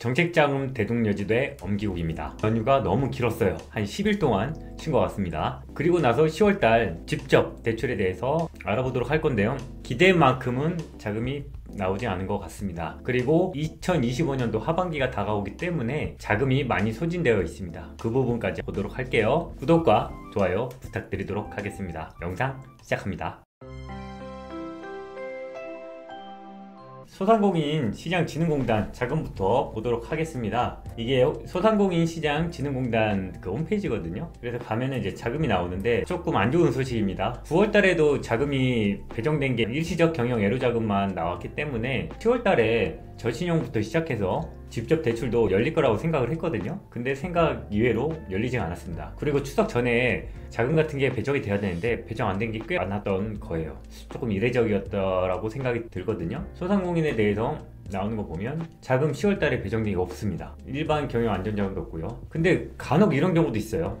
정책자금 대동여지대 엄기국입니다. 연휴가 너무 길었어요. 한 10일 동안 쉰 것 같습니다. 그리고 나서 10월달 직접 대출에 대해서 알아보도록 할 건데요. 기대만큼은 자금이 나오지 않은 것 같습니다. 그리고 2025년도 하반기가 다가오기 때문에 자금이 많이 소진되어 있습니다. 그 부분까지 보도록 할게요. 구독과 좋아요 부탁드리도록 하겠습니다. 영상 시작합니다. 소상공인 시장진흥공단 자금부터 보도록 하겠습니다. 이게 소상공인 시장진흥공단 그 홈페이지거든요. 그래서 가면은 이제 자금이 나오는데 조금 안 좋은 소식입니다. 9월 달에도 자금이 배정된 게 일시적 경영 애로 자금만 나왔기 때문에 10월 달에 저신용부터 시작해서 직접 대출도 열릴 거라고 생각을 했거든요. 근데 생각 이외로 열리지 않았습니다. 그리고 추석 전에 자금 같은 게 배정이 돼야 되는데 배정 안 된 게 꽤 많았던 거예요. 조금 이례적이었다라고 생각이 들거든요. 소상공인에 대해서 나오는 거 보면 자금 10월 달에 배정된 게 없습니다. 일반 경영 안전자금도 없고요. 근데 간혹 이런 경우도 있어요.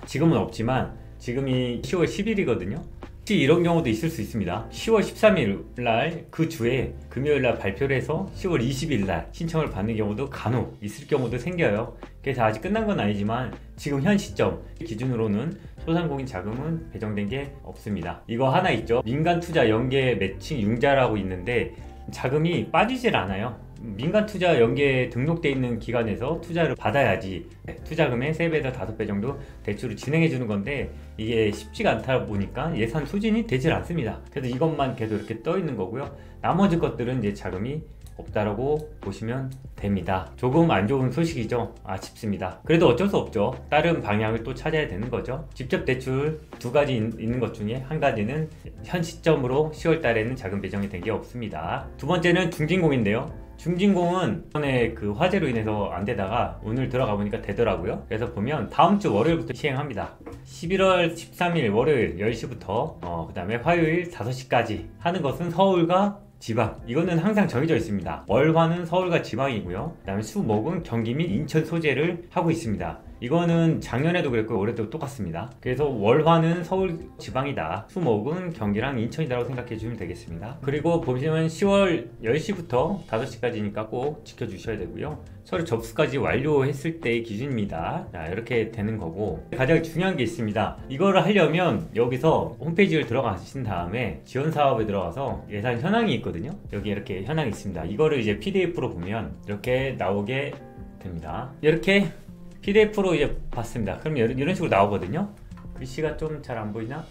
지금은 없지만 지금이 10월 10일이거든요. 이런 경우도 있을 수 있습니다. 10월 13일 날 그 주에 금요일 날 발표를 해서 10월 20일 날 신청을 받는 경우도 간혹 있을 경우도 생겨요. 그래서 아직 끝난 건 아니지만 지금 현 시점 기준으로는 소상공인 자금은 배정된 게 없습니다. 이거 하나 있죠. 민간투자 연계 매칭 융자라고 있는데 자금이 빠지질 않아요. 민간투자 연계에 등록되어 있는 기관에서 투자를 받아야지 투자금의 3배에서 5배 정도 대출을 진행해 주는 건데 이게 쉽지가 않다 보니까 예산 소진이 되질 않습니다. 그래서 이것만 계속 이렇게 떠 있는 거고요. 나머지 것들은 이제 자금이 없다라고 보시면 됩니다. 조금 안 좋은 소식이죠. 아쉽습니다. 그래도 어쩔 수 없죠. 다른 방향을 또 찾아야 되는 거죠. 직접 대출 두 가지 있는 것 중에 한 가지는 현 시점으로 10월 달에는 자금 배정이 된 게 없습니다. 두 번째는 중진공인데요. 중진공은 전에 그 화재로 인해서 안 되다가 오늘 들어가 보니까 되더라고요. 그래서 보면 다음 주 월요일부터 시행합니다. 11월 13일 월요일 10시부터 그 다음에 화요일 5시까지 하는 것은 서울과 지방, 이거는 항상 정해져 있습니다. 월화는 서울과 지방이고요. 그 다음에 수목은 경기 및 인천 소재를 하고 있습니다. 이거는 작년에도 그랬고 올해도 똑같습니다. 그래서 월화는 서울 지방이다, 수목은 경기랑 인천이다라고 생각해 주시면 되겠습니다. 그리고 보시면 10월 10시부터 5시까지니까 꼭 지켜주셔야 되고요. 서류 접수까지 완료했을 때의 기준입니다. 자, 이렇게 되는 거고, 가장 중요한 게 있습니다. 이거를 하려면 여기서 홈페이지를 들어가신 다음에 지원 사업에 들어가서 예산 현황이 있거든요. 여기 이렇게 현황이 있습니다. 이거를 이제 PDF로 보면 이렇게 나오게 됩니다. 이렇게 PDF로 이제 봤습니다. 그럼 이런 식으로 나오거든요. 글씨가 좀 잘 안 보이나?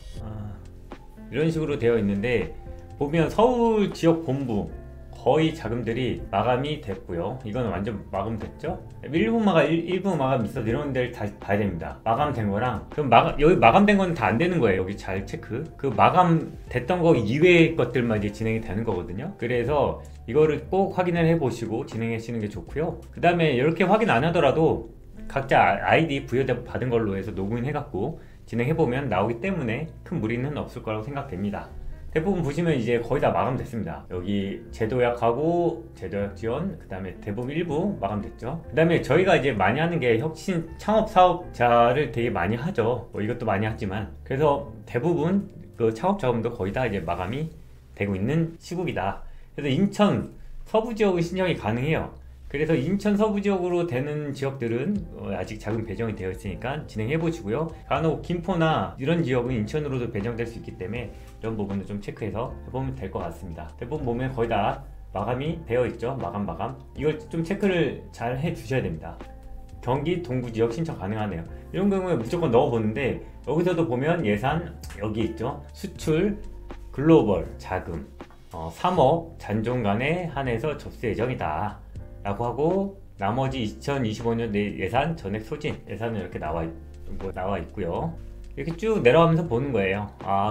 이런 식으로 되어 있는데 보면 서울 지역 본부 거의 자금들이 마감이 됐고요. 이건 완전 마감됐죠. 일부 마감 있어서 이런 데를 다 봐야 됩니다. 마감된 거랑 그럼 여기 마감된 건 다 안 되는 거예요. 여기 잘 체크. 그 마감됐던 거 이외의 것들만 이제 진행이 되는 거거든요. 그래서 이거를 꼭 확인을 해 보시고 진행하시는 게 좋고요. 그 다음에 이렇게 확인 안 하더라도 각자 아이디 부여받은 걸로 해서 로그인 해갖고 진행해보면 나오기 때문에 큰 무리는 없을 거라고 생각됩니다. 대부분 보시면 이제 거의 다 마감됐습니다. 여기 제도약하고 제도약 지원, 그 다음에 대부분 일부 마감됐죠. 그 다음에 저희가 이제 많이 하는 게 혁신 창업 사업자를 되게 많이 하죠. 이것도 많이 하지만 그래서 대부분 그 창업 자금도 거의 다 이제 마감이 되고 있는 시국이다. 그래서 인천 서부 지역의 신청이 가능해요. 그래서 인천 서부 지역으로 되는 지역들은 아직 자금 배정이 되어 있으니까 진행해 보시고요. 간혹 김포나 이런 지역은 인천으로도 배정될 수 있기 때문에 이런 부분도 좀 체크해서 해보면 될 것 같습니다. 대부분 보면 거의 다 마감이 되어 있죠. 마감. 이걸 좀 체크를 잘 해 주셔야 됩니다. 경기 동부 지역 신청 가능하네요. 이런 경우에 무조건 넣어 보는데 여기서도 보면 예산 여기 있죠. 수출 글로벌 자금 3억 잔존간에 한해서 접수 예정이다 라고 하고, 나머지 2025년 내 예산 전액 소진 예산은 이렇게 나와 있고요. 이렇게 쭉 내려가면서 보는 거예요.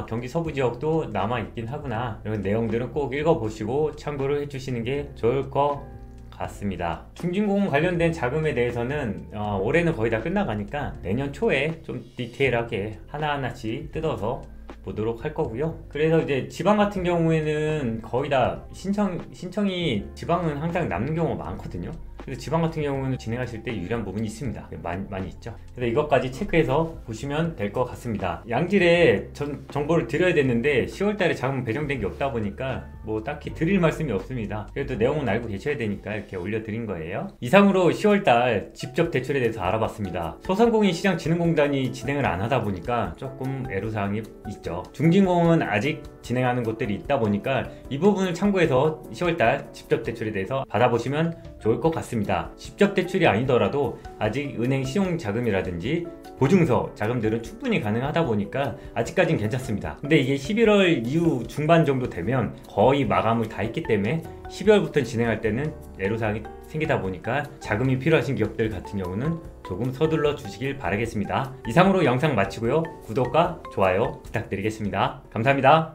경기 서부 지역도 남아 있긴 하구나. 이런 내용들은 꼭 읽어보시고 참고를 해주시는 게 좋을 것 같습니다. 중진공 관련된 자금에 대해서는 올해는 거의 다 끝나가니까 내년 초에 좀 디테일하게 하나하나씩 뜯어서 보도록 할 거고요. 그래서 이제 지방 같은 경우에는 거의 다 신청이 지방은 항상 남는 경우가 많거든요. 그래서 지방 같은 경우는 진행하실 때 유리한 부분이 있습니다. 많이 있죠. 그래서 이것까지 체크해서 보시면 될 것 같습니다. 양질의 정보를 드려야 되는데 10월 달에 자금 배정된 게 없다 보니까 뭐 딱히 드릴 말씀이 없습니다. 그래도 내용은 알고 계셔야 되니까 이렇게 올려드린 거예요. 이상으로 10월달 직접 대출에 대해서 알아봤습니다. 소상공인시장진흥공단이 진행을 안 하다 보니까 조금 애로사항이 있죠. 중진공은 아직 진행하는 곳들이 있다 보니까 이 부분을 참고해서 10월달 직접 대출에 대해서 받아보시면 좋을 것 같습니다. 직접 대출이 아니더라도 아직 은행 신용자금이라든지 보증서 자금들은 충분히 가능하다 보니까 아직까진 괜찮습니다. 근데 이게 11월 이후 중반 정도 되면 거의 마감을 다 했기 때문에 12월부터 진행할 때는 애로사항이 생기다 보니까 자금이 필요하신 기업들 같은 경우는 조금 서둘러 주시길 바라겠습니다. 이상으로 영상 마치고요. 구독과 좋아요 부탁드리겠습니다. 감사합니다.